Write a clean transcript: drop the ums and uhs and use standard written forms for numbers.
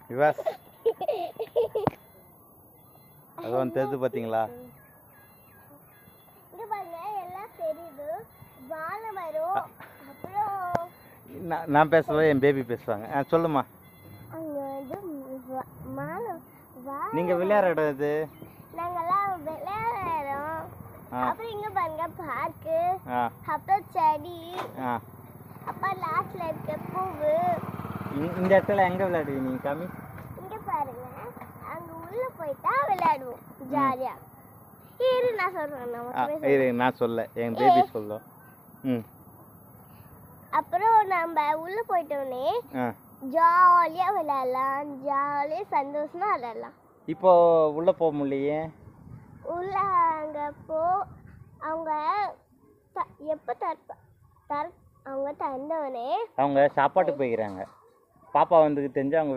விவாஸ் அது வந்து தெரிஞ்சு பார்த்தீங்களா? இங்க பாருங்க எல்லாம் தெரியுது. வாழை வரும். அப்புறம் நான் பேசுவேன், என் பேபி பேசுவாங்க. சொல்லுமா. அங்க வந்து நீங்க விளையாடுற இடம் இது? நாங்கெல்லாம் விளையாடுறோம். அப்புறம் இங்க பாருங்க பார்க்கு, அப்புறம் செடி, அப்புறம் லாஸ்ட்ல இருக்க பூவு. இந்த இடத்துல எங்க விளையாடுவீங்க நீங்க காமி? இங்க பாருங்க, அங்க உள்ள போயிட்டா விளையாடுவோம் ஜாலியா. இரு நான் சொல்றேன். நான் சொல்ல, என் பேபி சொல்லும். அப்புறம் நம்ம உள்ள போயிட்டோனே ஜாலியா விளையாடலாம், ஜாலியா சந்தோஷமா விளையாடலாம். இப்போ உள்ள போக முடியலையே. உள்ள அங்க அவங்க எப்ப அவங்க தந்தவனே அவங்க சாப்பாட்டுக்கு போய்க்கிறாங்க. பாப்பா வந்து தெரிஞ்சு அவங்க